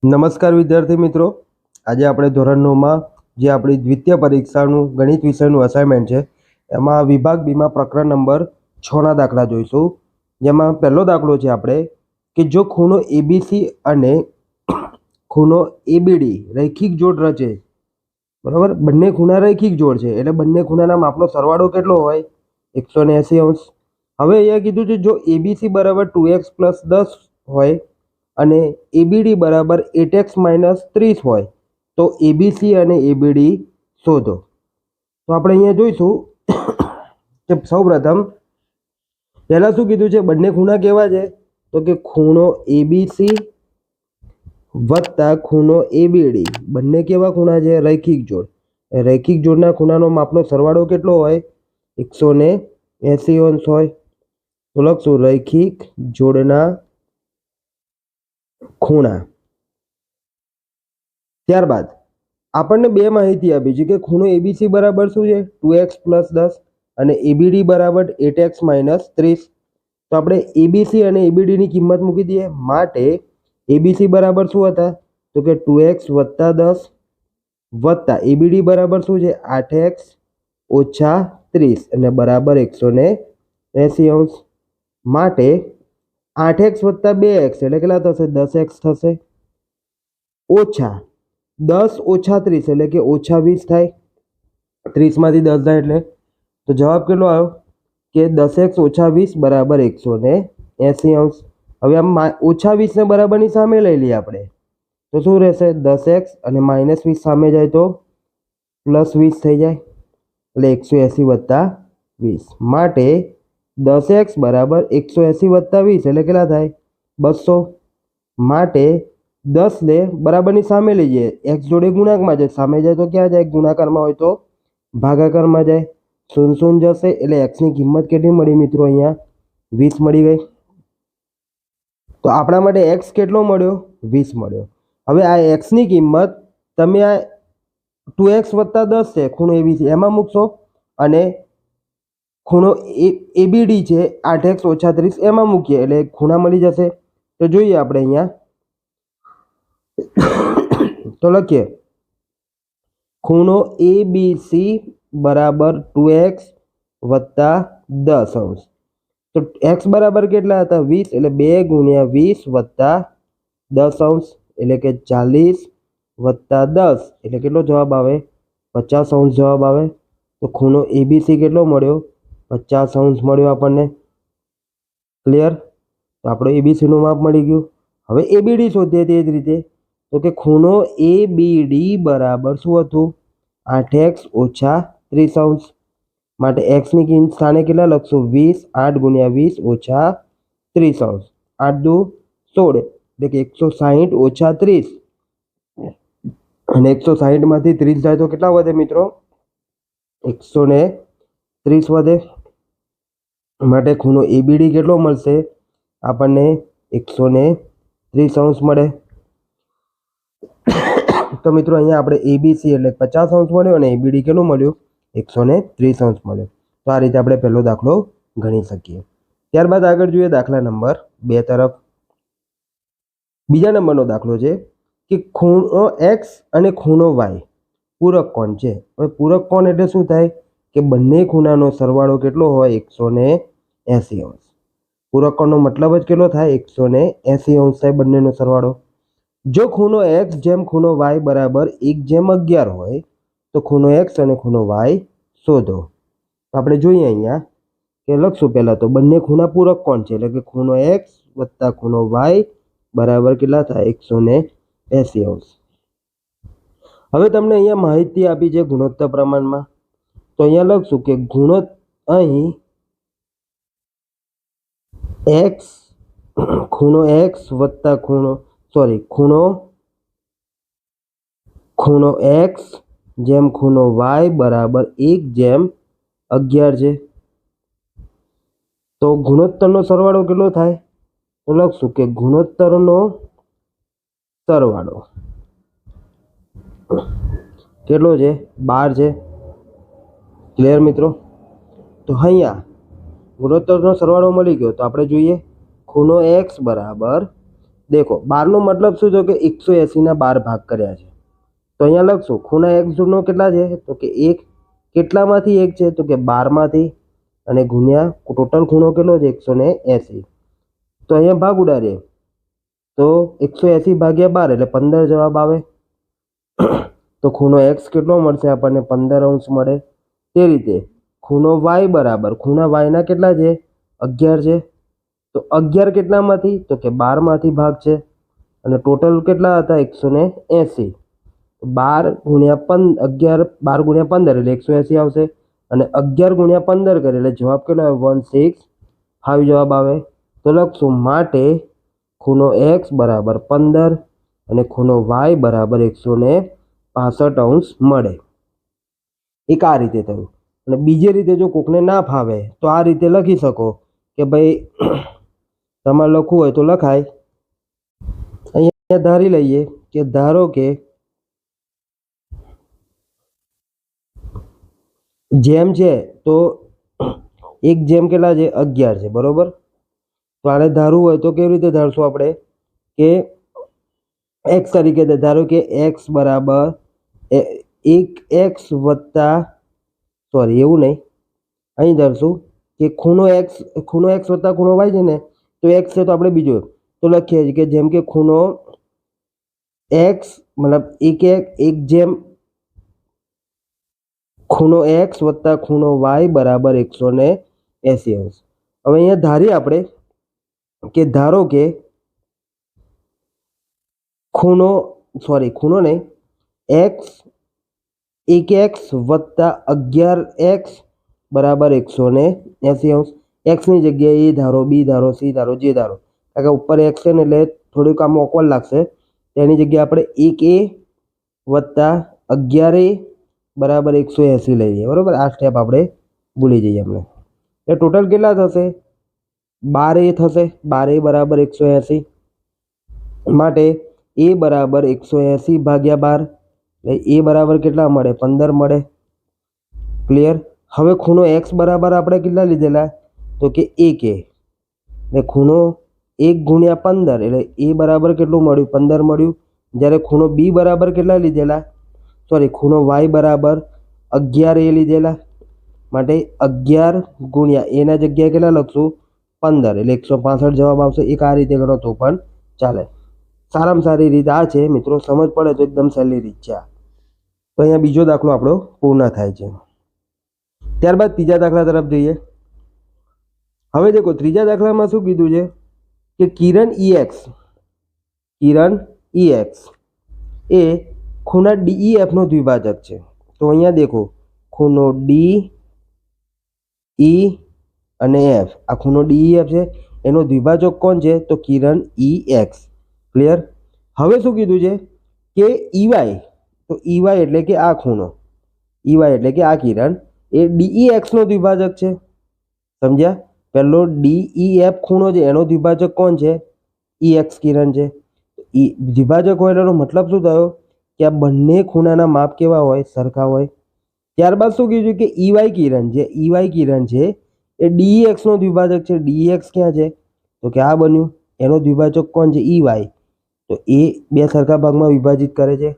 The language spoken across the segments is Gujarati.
નમસ્કાર વિદ્યાર્થી મિત્રો, આજે આપણે ધોરણ 9માં જે આપણી દ્વિતીય પરીક્ષાનું ગણિત વિષયનું અસાઇનમેન્ટ છે એમાં વિભાગ બીમાં પ્રકરણ નંબર 6ના દાખલા જોઈશું. જેમાં પહેલો દાખલો છે આપણે કે જો ખૂણો એબીસી અને ખૂણો એબીડી રૈખિક જોડ રચે, બરાબર, બંને ખૂણા રૈખિક જોડ છે એટલે બંને ખૂણાના માપનો સરવાળો કેટલો હોય? 180 અંશ. હવે અહીંયા કીધું છે જો એબીસી બરાબર 2x + 10 હોય અને એબીડી બરાબર 8x - 30 હોય તો એબીસી અને એબીડી શોધો. તો આપણે અહીંયા જોઈશું કે સૌપ્રથમ પહેલા શું કીધું છે, બંને ખૂણા કેવા છે? તો કે ખૂણો એબીસી વત્તા ખૂણો એબીડી બંને કેવા ખૂણા છે? રૈખિક જોડ. રૈખિક જોડના ખૂણાનો માપનો સરવાળો કેટલો હોય? 180 અંશ હોય. તો લખશું રૈખિક જોડના ખૂણા. ત્યારબાદ આપણને બે માહિતી આપી છે કે ખૂણો એબીસી બરાબર શું છે? 2x + 10 અને એબીડી બરાબર 8x - 30. તો આપણે એબીસી અને એબીડીની કિંમત મૂકી દઈએ. માટે એબીસી બરાબર શું હતા? તો કે 2x + 10 વત્તા એબીડી બરાબર શું છે? 8x - 30 અને બરાબર 180 અંશ. માટે 8x + 2x એટલે કેટલા થશે? 10x થશે. ઓછા 10 - 30 એટલે કે -20 થાય. 30માંથી 10 જાય એટલે તો જવાબ કેટલો આવ્યો કે 10x - 20 બરાબર 180 અંશ. હવે આમ -20 ને બરાબરની સામે લઈ લઈએ આપણે તો શું રહેશે? 10x અને -20 સામે જાય તો +20 થઈ જાય એટલે 180 + 20. માટે 10x બરાબર 180 + 20 એટલે કેટલા થાય? 200. માટે 10 ને બરાબરની સામે લઈએ, x જોડે ગુણાકારમાં જાય, સામે જાય તો ક્યાં જાય? ગુણાકારમાં હોય તો ભાગાકારમાં જાય. 0 0 જશે એટલે x ની કિંમત કેટલી મળી મિત્રો? અહીંયા 20 મળી ગઈ. તો આપણા માટે x કેટલો મળ્યો? 20 મળ્યો. હવે આ x ની કિંમત તમે આ 2x + 10 છે ખૂણો એબીસી એમાં મૂકશો અને ખૂણો એબીડી છે 8x - 30 એમાં મૂકીએ એટલે ખૂણા મળી જશે. તો જોઈએ આપણે અહીંયા તો લખીએ ખૂણો એબીસી બરાબર 2x + 10 અંશ. તો x બરાબર કેટલા હતા? 20 એટલે 2 × 20 + 10 અંશ એટલે કે 40 + 10 એટલે કેટલો જવાબ આવે? 50 અંશ જવાબ આવે. તો ખૂણો એબીસી કેટલો મળ્યો? 50 અંશ મળ્યો આપણને. ક્લિયર? તો આપણે એબીસીનું માપ મળી ગયું. હવે એબીડી શોધીએ તે જ રીતે. તો કે ખૂણો એબીડી બરાબર શું હતું? 8x - 30 અંશ. માટે x ની કિંમત સ્થાને કેટલા લખશું? 20. 8 × 20 - 30 અંશ. 8 દુ 16 એટલે કે 160 - 30 અને 160માંથી 30 જાય તો કેટલા વધે મિત્રો? 130 વધે. માટે ખૂણો એબીડી કેટલો મળશે આપણને? 130 અંશ મળે. તો મિત્રો અહીંયા આપણે એબીસી એટલે 50 અંશ મળ્યો અને એબીડી કેટલું મળ્યું? 130 અંશ મળ્યો. તો આ રીતે આપણે પહેલો દાખલો ગણી શકીએ. ત્યારબાદ આગળ જોઈએ દાખલા નંબર 2 તરફ. બીજા નંબરનો દાખલો છે કે ખૂણો x અને ખૂણો y પૂરક કોણ છે. હવે પૂરક કોણ એટલે શું થાય કે બંને ખૂણાનો સરવાળો કેટલો હોય? 180 અંશ. પૂરક કોણનો મતલબ જ કેટલો થાય? 180 અંશ થાય બંનેનો સરવાળો. જો ખૂણો x જેમ ખૂણો y બરાબર 1/11 હોય તો ખૂણો x અને ખૂણો y શોધો. તો આપણે જોઈએ અહીંયા કે લખશું પહેલા તો બંને ખૂણા પૂરક કોણ છે એટલે કે ખૂણો x વત્તા ખૂણો y બરાબર કેટલા થાય? 180 અંશ. હવે તમને અહીંયા માહિતી આપી છે ગુણોત્તર પ્રમાણમાં. તો અહીંયા લખશું કે અહીં x ખૂણો x વત્તા ખૂણો x જેમ ખૂણો y બરાબર 1/11 છે. તો ગુણોત્તરનો સરવાળો કેટલો થાય? તો લખશું કે ગુણોત્તરનો સરવાળો કેટલો છે? 12 છે. ક્લિયર મિત્રો? તો અહીંયા ગુણોત્તરનો સરવાળો મળી ગયો. તો આપણે જોઈએ ખૂણો x બરાબર દેખો 12 નો મતલબ શું થયો કે 180 ના 12 ભાગ કર્યા છે. તો અહીંયા લખશું ખૂણા x નો કેટલા છે તો કે 1. કેટલામાંથી 1 છે તો કે 12 માંથી અને ગુણ્યા ટોટલ ખૂણો કેટલો છે 180. તો અહીંયા ભાગ ઉડાડીએ તો 180 ભાગ્યા 12 એટલે 15 જવાબ આવે. તો ખૂણો x કેટલો મળશે આપણને 15° મળે. તે રીતે ખૂણો y બરાબર ખૂણા y ના કેટલા છે 11 છે. તો 11 કેટલામાંથી તો કે 12 માંથી ભાગ છે અને ટોટલ કેટલા હતા 180. 12 ગુણ્યા 11 12 ગુણ્યા 15 એટલે 180 આવશે અને 11 ગુણ્યા 15 કરે એટલે જવાબ કેટલો આવે 165 જવાબ આવે. તો લખશું માટે ખૂણો x બરાબર 15 અને ખૂણો y બરાબર 165° મળે. એક આ રીતે થયું. અને બીજી રીતે જો કોકને ના ફાવે તો આ રીતે લખી શકો કે ભાઈ તમારે લખવું હોય તો લખાય. અહીંયા ધારી લઈએ કે ધારો કે જેમ છે તો 1 જેમ કેટલા છે 11 છે બરોબર. તો આને ધારવું હોય તો કેવી રીતે ધારશું આપણે કે x તરીકે ધારો કે x બરાબર 1x વત્તા એવું નહીં અહીં ધારશું કે ખૂણો x વત્તા ખૂણો y છે ને તો x છે તો આપણે બીજો તો લખીએ છીએ કે જેમ કે ખૂણો x મતલબ 1 જેમ ખૂણો x વત્તા ખૂણો y બરાબર 180°. હવે અહીંયા ધારીએ આપણે કે ધારો કે ખૂણો નહીં x 1x વત્તા 11x બરાબર 180°. x ની જગ્યાએ a ધારો b ધારો c ધારો જે ધારો કારણ કે ઉપર x છે ને એટલે થોડુંક આમ ઓકવર્ડ લાગશે. તેની જગ્યાએ આપણે 1a વત્તા 11a બરાબર 180 લઈએ બરાબર. આ સ્ટેપ આપણે ભૂલી જઈએ અમને. એ ટોટલ કેટલા થશે 12a થશે. 12a બરાબર 180 માટે a બરાબર 180 ભાગ્યા 12 એટલે a બરાબર કેટલા મળે 15 મળે. ક્લિયર. હવે ખૂણો x બરાબર આપણે કેટલા લીધેલા તો કે 1a એટલે ખૂણો 1 ગુણ્યા 15 એટલે a બરાબર કેટલું મળ્યું 15 મળ્યું. જ્યારે ખૂણો b બરાબર કેટલા લીધેલા ખૂણો y બરાબર 11a લીધેલા માટે 11 ગુણ્યા a ના જગ્યાએ કેટલા લખશું 15 એટલે 165 જવાબ આવશે. એક આ રીતે ગણો તો પણ ચાલે. સારામાં સારી રીત આ છે મિત્રો. સમજ પડે તો એકદમ સહેલી રીત છે. તો અહીંયા બીજો દાખલો આપણો પૂર્ણ થાય છે. ત્યારબાદ ત્રીજા દાખલા તરફ જઈએ. હવે દેખો ત્રીજા દાખલામાં શું કીધું છે કે કિરણ EX એ ખૂણા DEF નો દ્વિભાજક છે. તો અહીંયા દેખો ખૂણો DE અને F આ ખૂણો DEF છે એનો દ્વિભાજક કોણ છે તો કિરણ EX. ક્લિયર. હવે શું કીધું છે કે EY તો EY એટલે કે આ ખૂણો EY એટલે કે આ કિરણ એ DEX નો દ્વિભાજક છે. સમજ્યા. પહેલો DEF ખૂણો છે એનો દ્વિભાજક કોણ છે EX કિરણ છે. દ્વિભાજક હોય એનો મતલબ શું થયો કે આ બંને ખૂણાના માપ કેવા હોય સરખા હોય. ત્યારબાદ શું કીધું કે EY કિરણ છે એ DEX નો દ્વિભાજક છે. DEX ક્યાં છે તો કે આ બન્યું એનો દ્વિભાજક કોણ છે EY. તો એ બે સરખા ભાગમાં વિભાજિત કરે છે.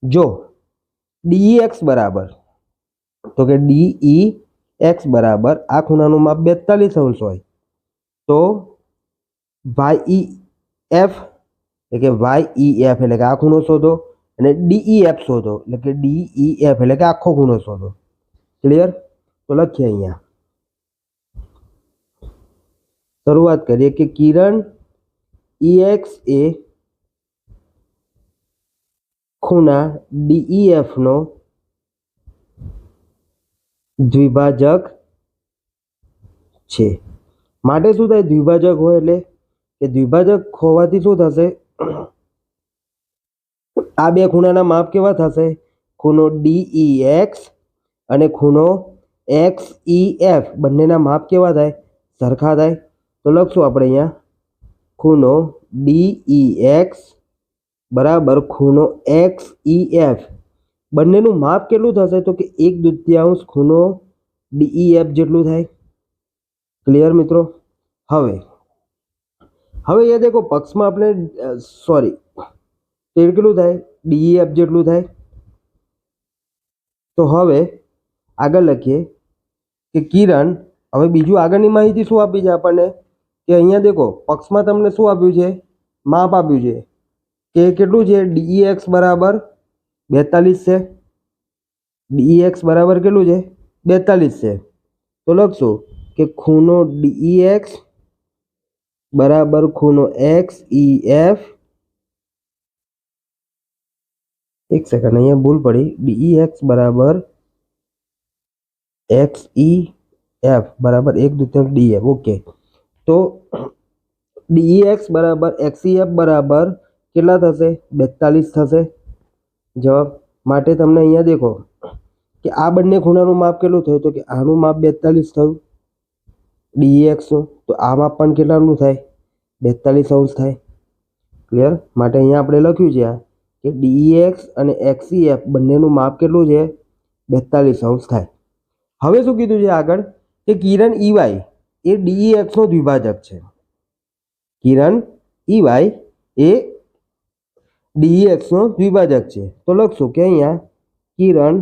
જો DEX બરાબર તો કે DEX બરાબર આ ખૂણાનું માપ 42° હોય તો YEF એટલે કે આ ખૂણો શોધો અને DEF શોધો એટલે કે DEF એટલે કે આખો ખૂણો શોધો. ક્લિયર. તો લખીએ અહીંયા શરૂઆત કરીએ કે કિરણ EX એ ખૂણા DEF નો દ્વિભાજક છે. માટે શું થાય દ્વિભાજક હોય એટલે કે દ્વિભાજક હોવાથી શું થશે આ બે ખૂણાના માપ કેવા થશે ખૂણો DEX અને ખૂણો XEF બંનેના માપ કેવા થાય સરખા થાય. તો લખશું આપણે અહીંયા ખૂણો DEX બરાબર ખૂણો XEF બંનેનું માપ કેટલું થશે તો કે 1/2 ખૂણો DEF જેટલું થાય. ક્લિયર મિત્રો. હવે હવે અહીંયા દેખો પક્ષમાં આપણે સોરી તો એ કેટલું થાય DEF જેટલું થાય. તો હવે આગળ લખીએ કે કિરણ હવે બીજું આગળની માહિતી શું આપી છે આપણને કે અહીંયા દેખો પક્ષમાં તમને શું આપ્યું છે માપ આપ્યું છે કે કેટલું છે DEX બરાબર 42 છે. DEX બરાબર કેટલું છે 42 છે. તો લખશું કે ખૂણો DEX બરાબર ખૂણો XEF. એક સેકન્ડ અહીંયા ભૂલ પડી. DEX બરાબર XEF બરાબર 1/2 DF. ઓકે તો DEX બરાબર XEF બરાબર કેટલા થશે 42 થશે જવાબ. માટે તમને અહીંયા દેખો કે આ બંને ખૂણાનું માપ કેટલું થયું તો કે આનું માપ 42 થયું DEX નું. તો આ માપ પણ કેટલાનું થાય 42 અંશ થાય. ક્લિયર. માટે અહીંયા આપણે લખ્યું છે આ કે DEX અને XEF બંનેનું માપ કેટલું છે 42 અંશ થાય. હવે શું કીધું છે આગળ કે કિરણ EY એ DEX નો દ્વિભાજક છે. કિરણ EY એ DEX નો દ્વિભાજક છે. તો લખશું કે અહીંયા કિરણ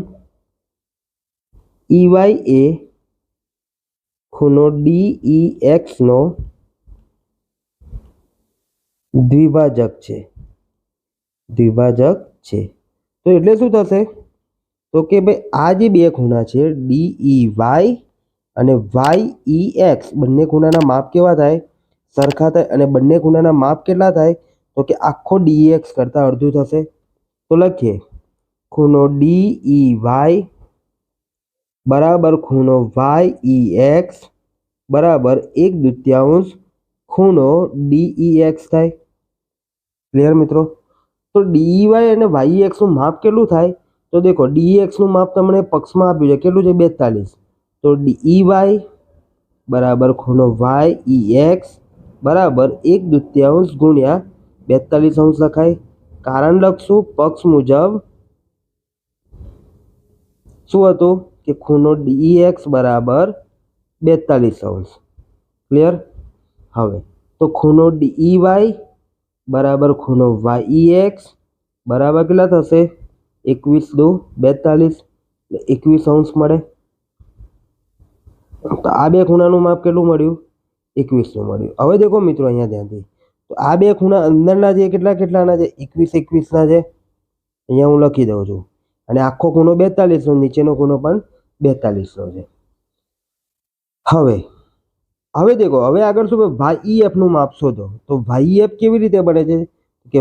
EY એ ખૂણો DEX નો દ્વિભાજક છે. તો એટલે શું થશે તો કે ભાઈ આ જે બે ખૂણા છે DEY અને YEX બંને ખૂણાના માપ કેવા થાય સરખા થાય. અને બંને ખૂણાના માપ કેટલા થાય તો કે આખો DEX કરતાં અડધું થશે. તો લખીએ ખૂણો DEY બરાબર ખૂણો YEX બરાબર 1/2 ખૂણો DEX થાય. ક્લિયર મિત્રો. તો DEY અને YEX નું માપ કેટલું થાય તો દેખો DEX નું માપ તમને પક્ષમાં આપ્યું છે કેટલું છે 42. તો DEY બરાબર ખૂણો YEX બરાબર 1/2 ગુણ્યા 42 અંશ લખાય. કારણ લખશું પક્ષ મુજબ શું હતું કે ખૂણો DEX બરાબર 42 અંશ. ક્લિયર. હવે તો ખૂણો DEY બરાબર ખૂણો YEX બરાબર કેટલા થશે 21/2 21 અંશ મળે. તો આ બે ખૂણાનું માપ કેટલું મળ્યું 21 નું મળ્યું. હવે દેખો મિત્રો અહીંયા ધ્યાનથી તો આ બે ખૂણા અંદરના છે કેટલાના છે 21 ના છે. અહીંયા હું લખી દઉં છું. અને આખો ખૂણો 42 નો નીચેનો ખૂણો પણ 42 નો છે. હવે દેખો હવે આગળ શું YEF નું માપ શોધો. તો YEF કેવી રીતે બને છે કે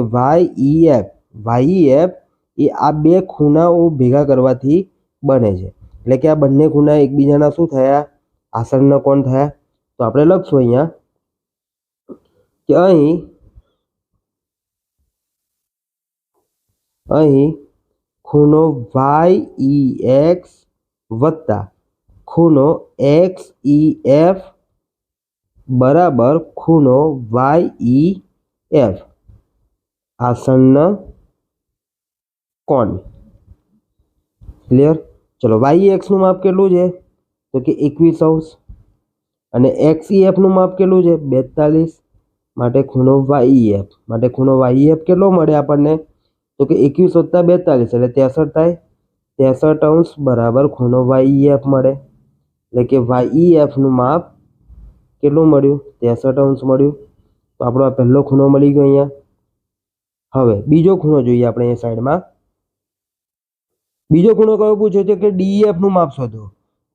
YEF એ આ બે ખૂણાઓ ભેગા કરવાથી બને છે. એટલે કે આ બંને ખૂણા એકબીજાના શું થયા આસન્ન કોણ થયા. તો આપણે લખશું અહીંયા કે અહીં ખૂણો YEX વત્તા ખૂણો XEF બરાબર ખૂણો YEF આસન્ન કોણ. ક્લિયર. ચલો YEX નું માપ કેટલું છે તો કે 21 અંશ અને XEF નું માપ કેટલું છે 42. માટે ખૂણો YEF કેટલો મળે આપણને તો કે 21 + 42 એટલે 63 થાય. 63 અંશ બરાબર ખૂણો YEF મળે. એટલે કે YEF નું માપ કેટલું મળ્યું 63 અંશ મળ્યું. તો આપણો આ પહેલો ખૂણો મળી ગયો અહીંયા. હવે બીજો ખૂણો જોઈએ આપણે અહીંયા સાઈડમાં. બીજો ખૂણો કયો પૂછ્યો છે કે DEF નું માપ શોધો.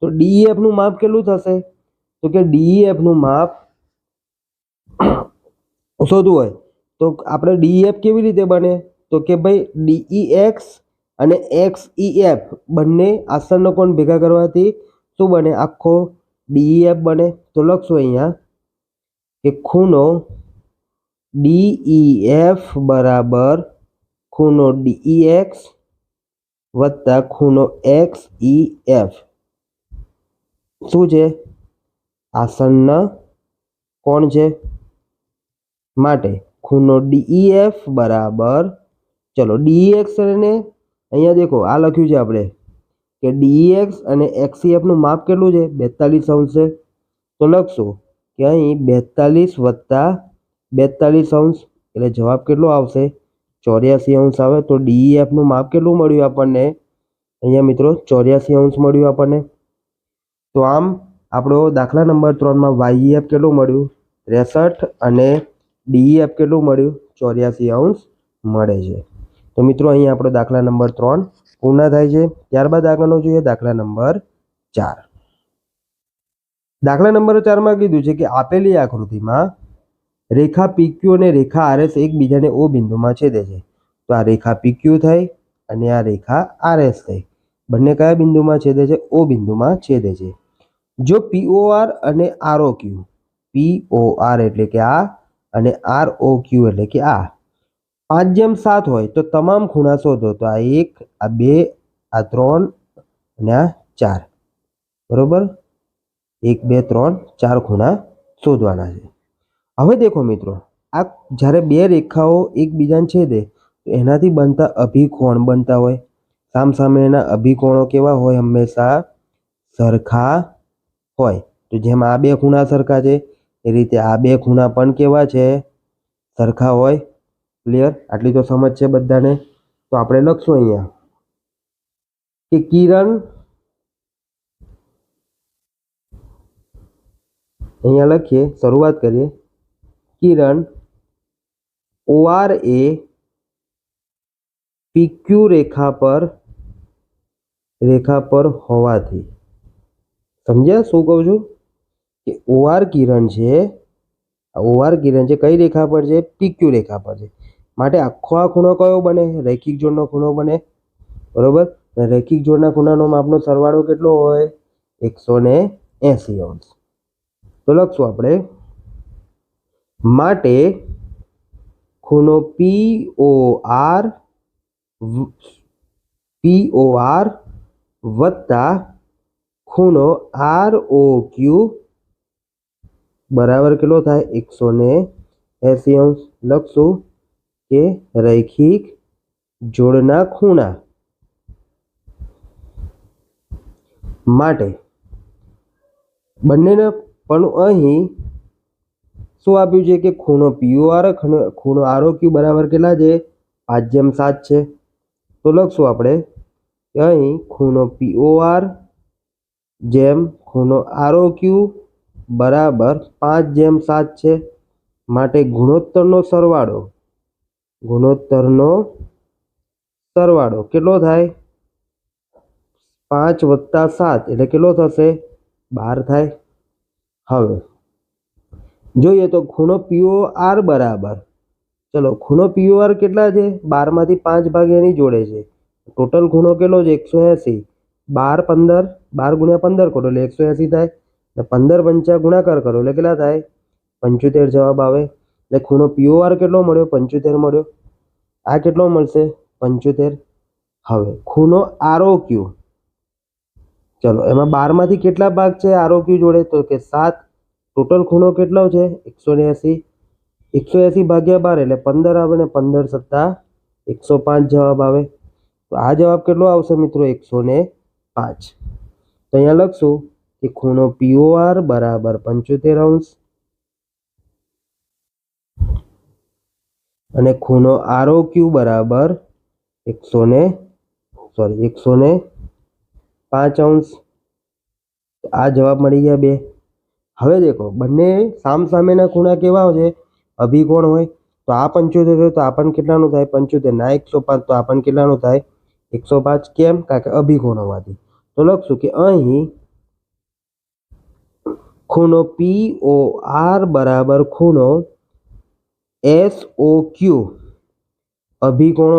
તો DEF નું માપ કેટલું થશે તો કે DEF નું માપ શોધવું હોય તો આપણે DEF કેવી રીતે બને તો કે ભાઈ DEX અને XEF બંને આસન્ન કોણ ભેગા કરવાથી શું બને આખો DEF બને. તો લખશું અહીંયા કે ખૂણો DEF બરાબર ખૂણો DEX વત્તા ખૂણો XEF શું છે આસન્ન કોણ છે. માટે ખૂણો DEF બરાબર ચલો DEX અને અહીંયા દેખો આ લખ્યું છે આપણે કે DEX અને XEF નું માપ કેટલું છે 42 અંશ છે. તો લખશું કે અહીં 42 વત્તા 42 એટલે જવાબ કેટલો આવશે? 84 આવે. તો DEF નું માપ કેટલું મળ્યું આપણને? અહીંયા મિત્રો 84 મળ્યું આપણને. તો આમ આપણો દાખલા નંબર 3માં YEF કેટલું મળ્યું? 63 અને DEF કેટલું મળ્યું? 84 મળે છે. તો મિત્રો અહીંયા આપણો દાખલા નંબર 3 પૂર્ણ થાય છે. ત્યારબાદ આગળનો જોઈએ દાખલા નંબર 4. દાખલા નંબર 4માં કીધું છે કે આપેલી આકૃતિમાં રેખા PQ અને રેખા RS એકબીજાને O બિંદુમાં છેદે છે. તો આ રેખા PQ થઈ અને આ રેખા RS થઈ. બંને કયા બિંદુમાં છેદે છે? O બિંદુમાં છેદે છે. જો POR અને ROQ, POR એટલે કે આ અને ROQ એટલે કે આ 5:7 હોય તો તમામ ખૂણા શોધો. તો આ 1, આ 2, આ 3 અને આ 4. બરોબર, 1, 2, 3, 4 ખૂણા શોધવાના છે. હવે દેખો મિત્રો, આ જ્યારે બે રેખાઓ એકબીજાને છેદે તો એનાથી બનતા અભિકોણ બનતા હોય. સામસામેના અભિકોણો કેવા હોય? હંમેશા સરખા હોય. તો જેમ આ બે ખૂણા સરખા છે એ રીતે આ બે ખૂણા પણ કેવા છે? સરખા હોય. ક્લિયર? આટલી તો સમજ છે બધાને. તો આપણે લખશું અહીંયા કે કિરણ, અહીંયા લખીએ, શરૂઆત કરીએ. કિરણ OR એ PQ રેખા પર હોવાથી. સમજ્યા શું કહું છું? કે OR કિરણ છે, OR કિરણ છે કઈ રેખા પર છે? PQ રેખા પર છે. માટે આખો આ ખૂણો કયો બને? રૈખિક જોડનો ખૂણો બને. બરોબર. રૈખિક જોડના ખૂણાનો માપનો સરવાળો કેટલો હોય? 180 તો લખશું આપણે માટે ખૂણો POR વત્તા ખૂણો ROQ બરાબર કેટલો થાય? 180. લખશું કે રૈખિક જોડના ખૂણા માટે બંનેને પણ અહીં શું આપ્યું છે કે ખૂણો POR ખૂણો ROQ બરાબર કેટલા છે? 5:7 છે. તો લખશું આપણે કે અહીં ખૂણો POR જેમ ખૂણો ROQ બરાબર 5:7 છે. માટે ગુણોત્તરનો સરવાળો કેટલો થાય? 5 + 7 એટલે કેટલો થશે? 12 થાય. હવે જોઈએ તો ખૂણો POR બરાબર, ચલો ખૂણો POR કેટલા છે? 12 માંથી 5 ભાગ એની જોડે છે. ટોટલ ખૂણો કેટલો છે? 180. 12 × 15 કરો એટલે 180 થાય. 15 × ગુણાકાર કરો એટલે કેટલા થાય? 75 જવાબ આવે. એટલે ખૂણો POR કેટલો મળ્યો? 75 મળ્યો. આ કેટલો મળશે? 75. હવે ખૂણો ROQ, ચલો એમાં 12 માંથી કેટલા ભાગ છે ROQ જોડે? તો કે 7. ટોટલ ખૂણો કેટલો છે? 180. 180 ભાગ્યા 12 એટલે 15 આવે ને 15 સત્તા 105 જવાબ આવે. તો આ જવાબ કેટલો આવશે મિત્રો? 105. તો અહીંયા લખશું કે ખૂણો POR બરાબર 75 અને ખૂણો ROQ બરાબર 105. આ જવાબ મળી ગયા 2. હવે દેખો બંને સામસામેના ખૂણા કેવા છે? અભિકોણ હોય. તો આ 75 હોય તો આ પણ કેટલાનું થાય? 75. ના 105 તો આ પણ કેટલાનું થાય? 105. કેમ? કારણ કે અભિકોણ હોવાથી. તો લખશું કે અહીં ખૂણો POR બરાબર ખૂણો SOQ અભિકોણો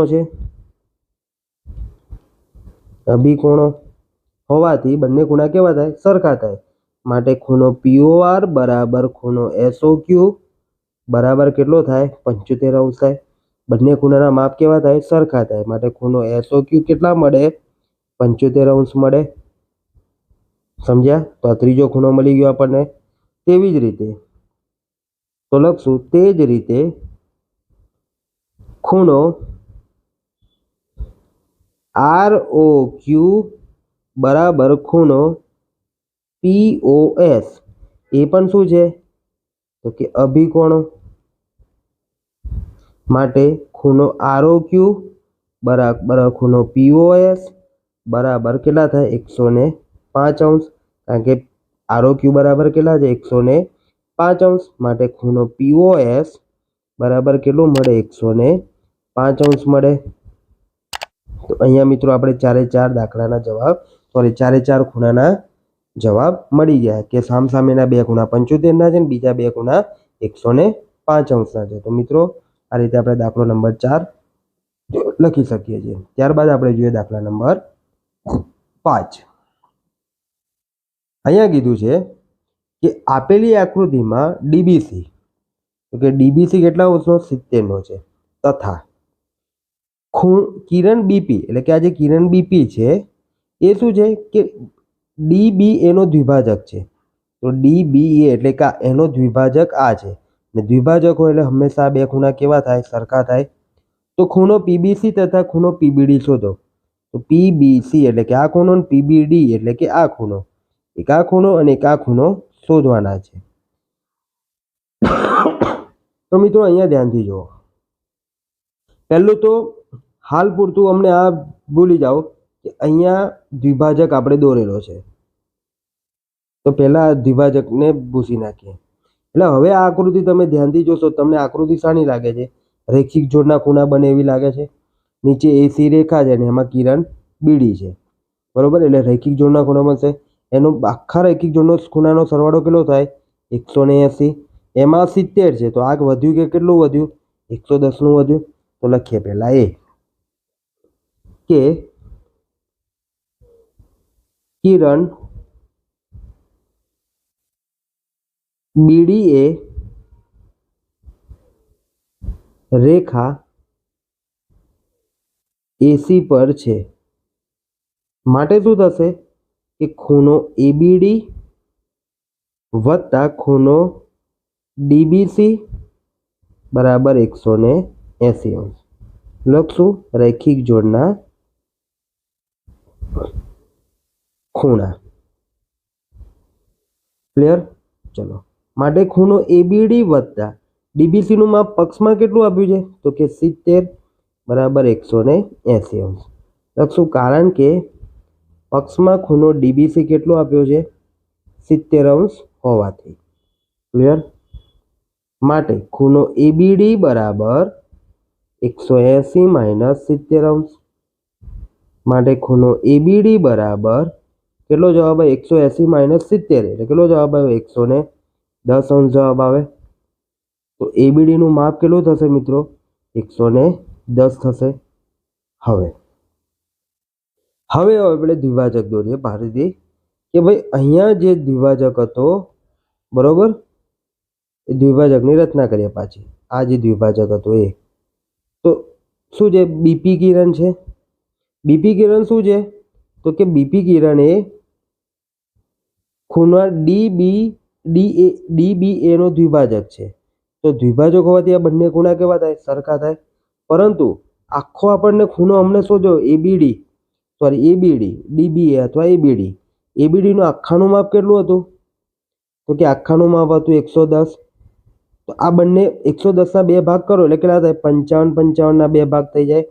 હોવાથી બંને ખૂણા કેવા થાય? સરખા થાય. માટે ખૂણો POR બરાબર ખૂણો SOQ બરાબર કેટલો થાય? 75 થાય. બંને ખૂણાના માપ કેવા થાય? સરખા થાય. માટે ખૂણો SOQ કેટલા મળે? 75 મળે. સમજ્યા? તો આ ત્રીજો ખૂણો મળી ગયો આપણને. તેવી જ રીતે તો લખશું તે જ રીતે ખૂણો ROQ બરાબર ખૂણો POS એ પણ શું છે? તો કે અભિકોણો. માટે ખૂણો ROQ બરાબર ખૂણો POS બરાબર કેટલા થાય 105 અંશ, કારણ કે ROQ બરાબર કેટલા છે 105 અંશ, માટે ખૂણો POS બરાબર કેટલું મળે 105 અંશ મળે. તો અહીંયા મિત્રો આપણે ચારે ચાર દાખલાના જવાબ ચારે ચાર ખૂણાના જવાબ મળી ગયા કે સામસામેના બે ખૂણા 75 છે ને બીજા બે ખૂણા 105 અંશના છે. તો મિત્રો આ રીતે આપણે દાખલો નંબર 4 લખી શકીએ છીએ. ત્યારબાદ આપણે જોઈએ દાખલા નંબર 5. અહીંયા કીધું છે કે આપેલી આકૃતિમાં ડીબીસી, તો કે ડીબીસી કેટલા અંશનો 70 નો છે, તથા કિરણ બીપી એટલે કે આ જે કિરણ બીપી છે એ શું છે કે ડીબીએ નો દ્વિભાજક છે. તો ડીબીએ એટલે કે એનો દ્વિભાજક આ છે, ને દ્વિભાજક હોય એટલે હંમેશા બે ખૂણા કેવા થાય સરખા થાય. તો ખૂણો પીબીસી તથા ખૂણો પીબીડી શોધો. તો પીબીસી એટલે કે આ ખૂણો, પીબીડી એટલે કે આ ખૂણો, એક આ ખૂણો અને એક આ ખૂણો શોધવાના છે. તો મિત્રો અહીંયા ધ્યાનથી જુઓ. પહેલું તો હાલ પૂરતું અમને આ ભૂલી જાઓ કે અહીંયા દ્વિભાજક આપણે દોરેલો છે, તો પહેલા દ્વિભાજકને ભૂસી નાખીએ. એટલે હવે આ આકૃતિ તમે ધ્યાનથી જોશો તમને આકૃતિ શાની લાગે છે, રેખિક જોડના ખૂણા બને એવી લાગે છે. નીચે એસી રેખા છે અને એમાં કિરણ બીડી છે, બરોબર. એટલે રેખિક જોડના ખૂણા બનશે. એનો આખા રેખિક જોડનો ખૂણાનો સરવાળો કેટલો થાય 180. એમાં 70 છે, તો આ વધ્યું કે કેટલું વધ્યું 110 નું વધ્યું. તો લખીએ પહેલા એ કે કિરણ બીડી એ રેખા એસી પર છે, માટે શું થશે કે ખૂણો એબીડી વત્તા ખૂણો ડીબીસી બરાબર 180 અંશ. લખશું રૈખિક જોડના ખૂણા. ક્લિયર? ચલો, માટે ખૂણો એબીડી વત્તા ડીબીસી નું માપ પક્ષમાં કેટલું આપ્યું છે તો કે 70 બરાબર 180 અંશ. લખશું કારણ કે પક્ષમાં ખૂણો ડીબીસી કેટલો આપ્યો છે 70 અંશ હોવાથી. ક્લિયર? માટે ખૂણો એબીડી બરાબર 180 માઇનસ 70 અંશ. માટે ખૂણો એબીડી બરાબર કેટલો જવાબ આવે 180 માઇનસ 70 એટલે કેટલો જવાબ આવે 110 અંશ જવાબ આવે. તો એબીડી નું માપ કેટલું થશે મિત્રો 110 થશે. હવે આપણે દ્વિભાજક દોરીએ ભારતી કે ભાઈ અહીંયા જે દ્વિભાજક હતો બરોબર, એ દ્વિભાજકની રચના કરીએ પાછી. આ જે દ્વિભાજક હતો એ તો શું છે બીપી કિરણ છે. બીપી કિરણ શું છે તો કે બીપી કિરણ એ ખૂણા ડીબીએ નો દ્વિભાજક છે. તો દ્વિભાજક હોવાથી આ બંને ખૂણા કેવા થાય સરખા થાય. પરંતુ આખો આપણને ખૂણો અમને શોધ્યો એબીડી ડીબીએ અથવા એબીડી. એબીડી નું આખાનું માપ કેટલું હતું તો કે આખાનું માપ હતું 110. તો આ બંને 110 ના બે ભાગ કરો એટલે કેટલા થાય 55 ના બે ભાગ થઈ જાય.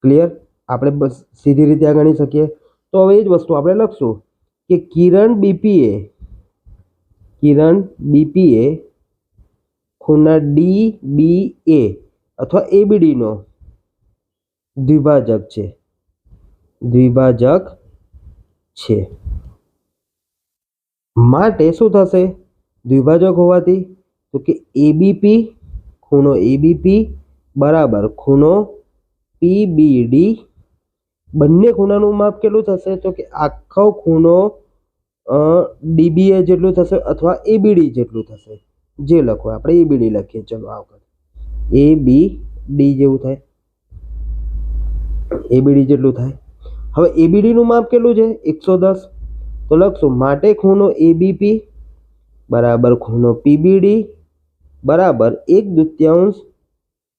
ક્લિયર? આપણે બસ સીધી રીતે આ ગણી શકીએ. તો હવે એ જ વસ્તુ આપણે લખશું કે કિરણ બીપીએ ખૂણા ડીબીએ અથવા એબીડી નો દ્વિભાજક છે. માટે શું થશે દ્વિભાજક હોવાથી તો કે એબીપી ખૂણો એબીપી બરાબર ખૂણો પીબીડી. બંને ખૂણાનું માપ કેટલું થશે તો કે આખો ખૂણો ડીબીએ જેટલું થશે અથવા એબીડી જેટલું થશે. જે લખો આપણે એબીડી લખીએ. ચલો આ વખત એબીડી જેવું થાય, એબીડી જેટલું થાય. હવે એબીડી નું માપ કેટલું છે 110. તો લખશું માટે ખૂણો એબીપી બરાબર ખૂણો પીબીડી બરાબર 1/2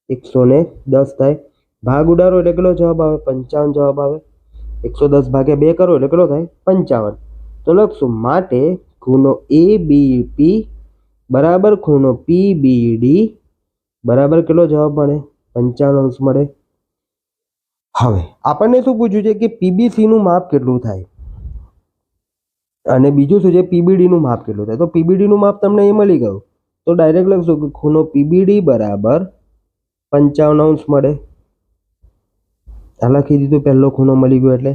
110 થાય. ભાગ ઉડાડો એટલે કેટલો જવાબ આવે 55 જવાબ આવે. 110 ભાગ્યા 2 કરો એટલે કેટલો થાય 55. તો લખશું માટે ખૂણો એબીપી બરાબર ખૂણો પીબીડી બરાબર કેટલો જવાબ મળે? 55 મળે. હવે આપણને શું પૂછ્યું છે કે પીબીસી નું માપ કેટલું થાય અને બીજું શું છે પીબીડી નું માપ કેટલું થાય. તો પીબીડી નું માપ તમને એ મળી ગયું તો ડાયરેક્ટ લખશું કે ખૂણો પીબીડી બરાબર 55 મળે. આ લખી દીધું, પહેલો ખૂણો મળી ગયો. એટલે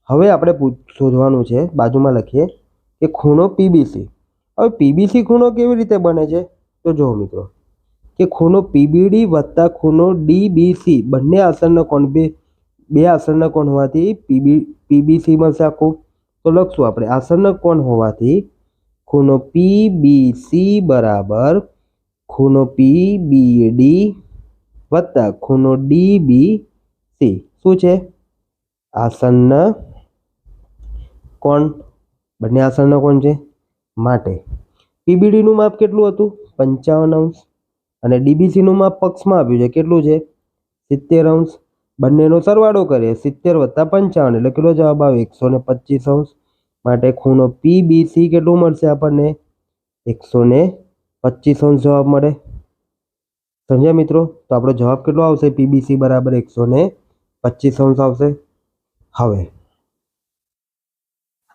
હવે આપણે શોધવાનું છે, બાજુમાં લખીએ કે ખૂણો પીબીસી. હવે પીબીસી ખૂણો કેવી રીતે બને છે? તો જુઓ મિત્રો કે ખૂણો પીબીડી વત્તા ખૂણો ડીબીસી બંને આસનના કોણ બે આસનના કોણ હોવાથી પીબીસી મળશે આખું. તો લખશું આપણે આસનના કોણ હોવાથી ખૂણો પીબીસી બરાબર ખૂણો પીબીડી વત્તા ખૂણો ડીબીસી. શું છે? આસનના કોણ. બંને આસનના કોણ છે માટે પીબીડી નું માપ કેટલું હતું? 55 અને ડીબીસી નું માપ પક્ષમાં આપ્યું છે કેટલું છે? 70. બંનેનો સરવાળો કરીએ 70 + 55 એટલે કેટલો જવાબ આવે? 125. માટે ખૂણો પીબીસી કેટલું મળશે આપણને? 125 જવાબ મળે. સમજ્યા મિત્રો? તો આપણો જવાબ કેટલો આવશે? પીબીસી બરાબર 125 આવશે. હવે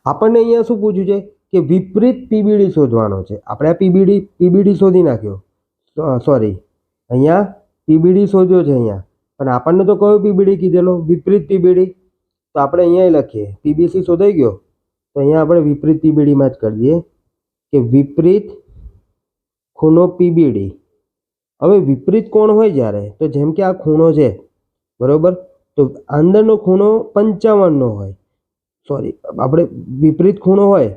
આપણને અહીંયા શું પૂછ્યું છે કે વિપરીત પીબીડી શોધવાનો છે. આપણે આ પીબીડી શોધી નાખ્યો, સોરી અહીંયા પીબીડી શોધ્યો છે અહીંયા, પણ આપણને તો કયો પીબીડી કીધેલો? વિપરીત પીબીડી. તો આપણે અહીંયા લખીએ પીબીસી શોધાઈ ગયો તો અહીંયા આપણે વિપરીત પીબીડીમાં જ કરી દઈએ કે વિપરીત ખૂણો પીબીડી. હવે વિપરીત કોણ હોય જ્યારે, તો જેમ કે આ ખૂણો છે બરોબર, તો અંદરનો ખૂણો 55 હોય. સોરી, આપણે વિપરીત ખૂણો હોય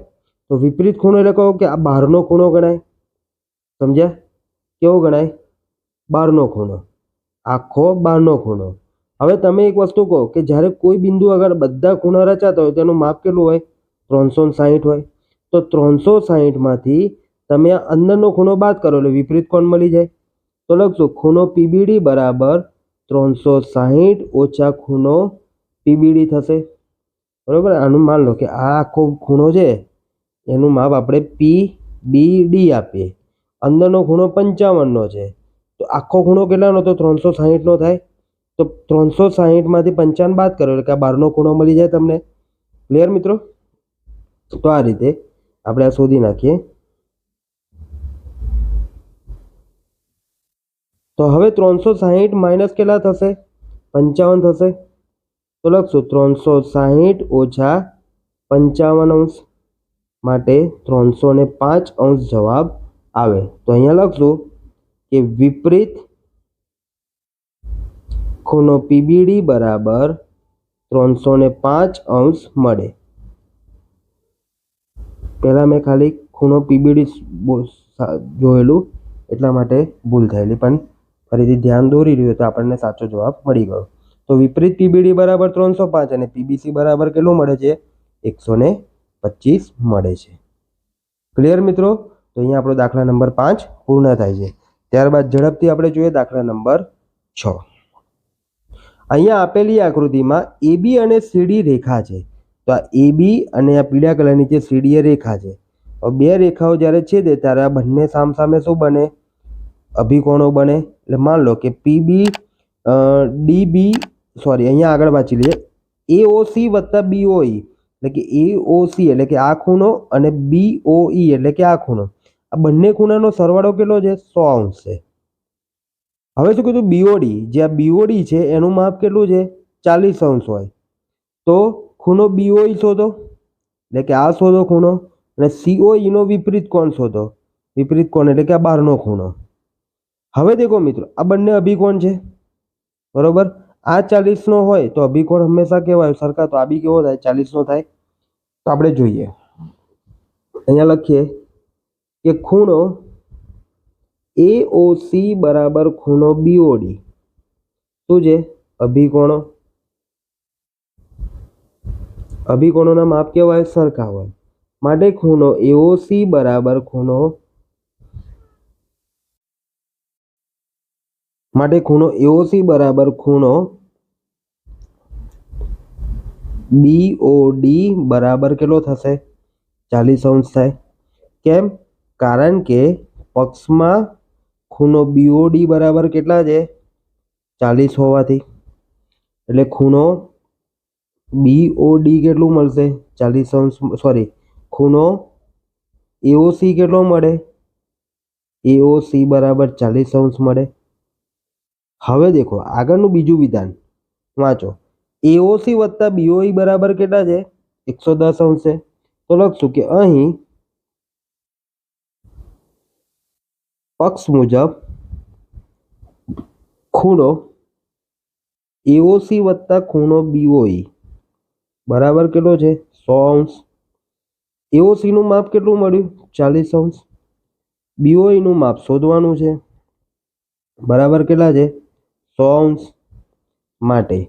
તો વિપરીત ખૂણો એટલે કહો કે આ બહારનો ખૂણો ગણાય. સમજ્યા? કેવો ગણાય? બહારનો ખૂણો, આખો બહારનો ખૂણો. હવે તમે એક વસ્તુ કહો કે જ્યારે કોઈ બિંદુ આગળ બધા ખૂણા રચાતા હોય તેનું માપ કેટલું હોય? 360 હોય. તો 360માંથી તમે આ અંદરનો ખૂણો બાદ કરો એટલે વિપરીત કોણ મળી જાય. તો લખશું ખૂણો પીબીડી બરાબર 360 ઓછા ખૂણો પીબીડી થશે. બરોબર? આનું માન લો કે આ આખો ખૂણો છે એનું માપ આપણે પીબીડી આપીએ. અંદરનો ખૂણો 55 છે તો આખો ખૂણો કેટલાનો? તો 360 થાય. તો 360માંથી 55 બાદ કરો એટલે કે આ બહારનો ખૂણો મળી જાય તમને. ક્લિયર મિત્રો? તો આ રીતે આપણે આ શોધી નાખીએ. તો હવે 360 માઇનસ કેટલા થશે? 55 થશે. તો લખશું 360 ઓછા 55 માટે 305 જવાબ આવે. તો અહીંયા લખશું કે વિપરીત ખૂણો પીબીડી બરાબર 305 મળે. પહેલા મેં ખાલી ખૂણો પીબીડી જોયેલું એટલા માટે ભૂલ થયેલી, પણ ફરીથી ધ્યાન દોરી રહ્યું તો આપણને સાચો જવાબ મળી ગયો. તો વિપરીત પીબીડી બરાબર 305 અને પીબીસી બરાબર કેટલું મળે છે? 125 મળે છે. ક્લિયર મિત્રો? તો અહીંયા આપણો દાખલા નંબર 5 પૂર્ણ થાય છે. ત્યારબાદ ઝડપથી આપણે જોઈએ દાખલા નંબર 6. અહીંયા આપેલી આકૃતિમાં એબી અને સીડી રેખા છે. તો આ એબી અને આ પીળા કલરની જે સીડી રેખા છે. બે રેખાઓ જ્યારે છેદે ત્યારે આ બંને સામસામે શું બને? અભિકોણો બને. એટલે માન લો કે પીબી ડીબી સોરી અહીંયા આગળ વાંચી લઈએ એઓસી વત્તા બીઓઈ એટલે કે એઓસી એટલે કે આ ખૂણો અને બીઓઈ એટલે કે આ ખૂણો. આ બંને ખૂણાનો સરવાળો કેટલો છે? 100 છે. હવે શું કીધું? બીઓડી, જે આ બીઓડી છે એનું માપ કેટલું છે? 40 હોય. તો ખૂણો બીઓઈ શોધો એટલે કે આ શોધો ખૂણો, અને સીઓઈ નો વિપરીત કોણ શોધો. વિપરીત કોણ એટલે કે આ બહારનો ખૂણો. હવે દેખો મિત્રો આ બંને અભિકોણ છે બરોબર. આ 40 હોય તો અભિકોણ હંમેશા કેવા સરખા, તો આ બી કેવો થાય? 40 થાય. તો આપણે જોઈએ અહીંયા લખીએ કે ખૂણો એઓસી બરાબર ખૂણો બીઓડી શું છે? અભિકોણો. અભિકોણોના માપ કેવા હોય? સરખા હોય. માટે ખૂણો એઓસી બરાબર ખૂણો બીઓડી બરાબર કેટલો થશે? 40 થાય. કેમ? કારણ કે પક્ષમાં ખૂણો BOD બરાબર કેટલા છે 40 હોવાથી એટલે ખૂણો BOD કેટલું મળશે 40 અંશ સોરી ખૂણો AOC કેટલો મળે AOC બરાબર 40 અંશ મળે। હવે દેખો આગળનું બીજું વિધાન વાંચો AOC વત્તા BOE બરાબર કેટલા છે 110 અંશ છે તો લખશું કે અહીં પક્ષ મુજબ ખૂણો AOC વત્તા ખૂણો BOE બરાબર કેટલો છે 100 અંશ। AOC નું માપ કેટલું મળ્યું 40 અંશ। BOE નું માપ શોધવાનું છે બરાબર કેટલા છે 100 અંશ માટે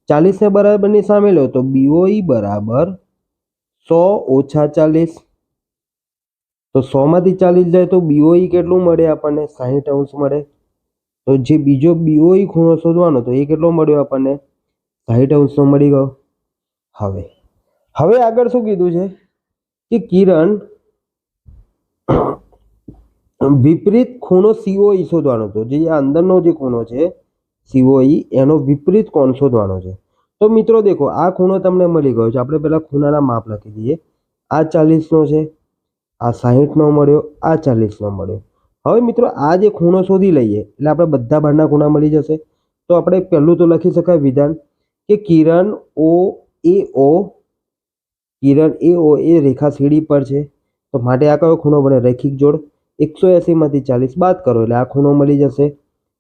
40 ને બરાબરની સામે લો તો BOE બરાબર 100 ઓછા 40 તો 100 માંથી 40 જાય તો BOE કેટલું મળે આપણને 60 અંશ મળે। તો જે બીજો BOE ખૂણો શોધવાનો તો એ કેટલો મળ્યો આપણને 60 અંશનો મળી ગયો। હવે આગળ શું કીધું છે કે કિરણ વિપરીત ખૂણો COE શોધવાનો હતો જે અંદરનો જે ખૂણો છે COE એનો વિપરીત કોણ શોધવાનો છે। તો મિત્રો દેખો આ ખૂણો તમને મળી ગયો છે આપણે પહેલા ખૂણાના માપ લખી દઈએ આ 40 નો છે આ 60 નો મળ્યો આ 40 નો મળ્યો। હવે મિત્રો આ જે ખૂણો શોધી લઈએ એટલે આપણે બધા બહારના ખૂણા મળી જશે। તો આપણે પહેલું તો લખી શકાય વિધાન કે કિરણ AO એ રેખા સીડી પર છે તો માટે આ કયો ખૂણો બને રેખિક જોડ 180 માંથી 40 બાદ કરો એટલે આ ખૂણો મળી જશે।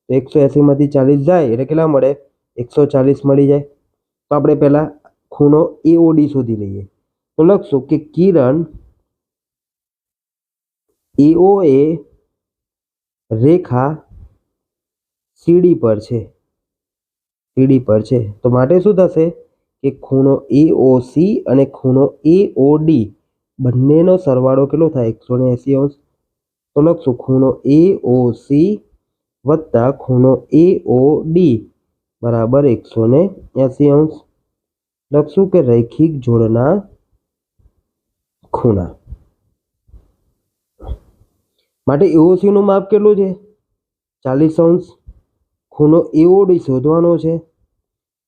તો 180 માંથી 40 જાય એટલે કેટલા મળે 140 મળી જાય। તો આપણે પહેલા ખૂણો AOD શોધી લઈએ તો લખશું કે કિરણ AOA રેખા સીડી પર છે તો માટે શું થશે કે ખૂણો AOC અને ખૂણો AOD બંનેનો સરવાળો કેટલો થાય 180 અંશ। તો લખશું ખૂણો AOC વત્તા ખૂણો AOD બરાબર 180 અંશ। લખશું કે રૈખિક જોડના ખૂણા માટે AOC નું માપ કેટલું છે 40 અંશ। ખૂણો AOD શોધવાનો છે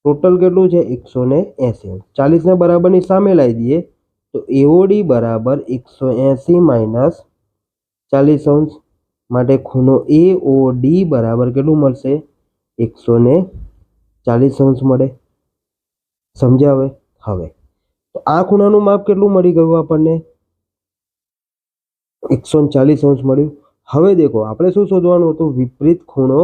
ટોટલ કેટલું છે 180 અંશ। 40 ને બરાબરની સામે લાવી દઈએ તો AOD બરાબર 180 માઇનસ 40 અંશ માટે ખૂણો AOD બરાબર કેટલું મળશે 140 અંશ મળે। સમજ્યા હવે તો આ ખૂણાનું માપ કેટલું મળી ગયું આપણને 140 અંશ મળ્યું। હવે દેખો આપણે શું શોધવાનું હતું વિપરીત ખૂણો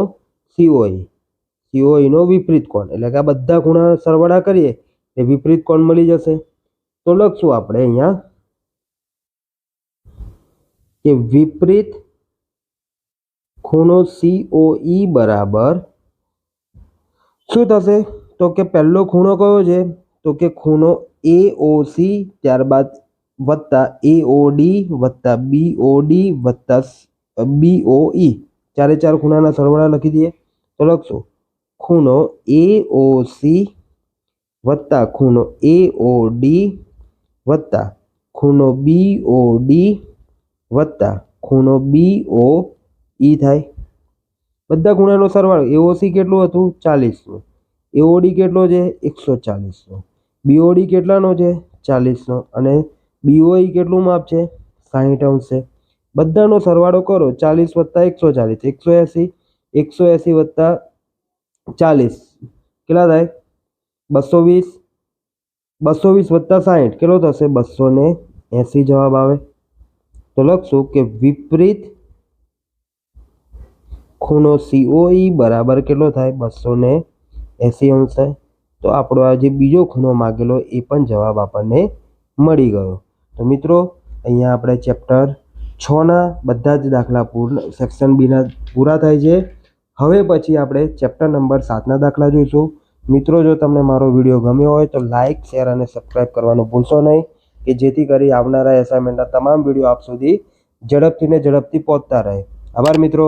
COE નો વિપરીત કોણ એટલે કે આ બધા ખૂણા સરવાળા કરીએ એ વિપરીત કોણ મળી જશે। તો લખશું આપણે અહીંયા કે વિપરીત ખૂણો COE બરાબર શું થશે તો કે પહેલો ખૂણો કયો છે તો કે ખૂણો AOC ત્યારબાદ વત્તા AOD વત્તા BOD વત્તા BOE ચારે ચાર ખૂણાના સરવાળા લખી દઈએ તો લખશું ખૂણો AOC વત્તા ખૂણો AOD વત્તા ખૂણો BOD વત્તા ખૂણો BOE થાય। બધા ખૂણાનો સરવાળો AOC કેટલું હતું 40 નું AOD કેટલો છે 140 નો BOD કેટલાનો છે 40 નો અને BOE કેટલું માપ છે 60 અંશ છે। બધાનો સરવાળો કરો 40 વત્તા 140 180 વત્તા 40 કેટલા થાય 220 220 વત્તા 60 કેટલો થશે 280 જવાબ આવે। તો લખશું કે વિપરીત ખૂણો COE બરાબર કેટલો થાય 280 અંશ થાય। તો આપણો આ જે બીજો ખૂણો માગેલો એ પણ જવાબ આપણને મળી ગયો। તો મિત્રો અહીંયા આપણે ચેપ્ટર 6ના બધા જ દાખલા સેક્શન બીના પૂરા થાય છે। હવે પછી આપણે ચેપ્ટર નંબર 7ના દાખલા જોઈશું। મિત્રો જો તમને મારો વિડીયો ગમ્યો હોય તો લાઇક શેર અને સબસ્ક્રાઈબ કરવાનું ભૂલશો નહીં કે જેથી કરી આવનારા એસાઇનમેન્ટના તમામ વિડીયો આપ સુધી ઝડપથી પહોંચતા રહે। આભાર મિત્રો।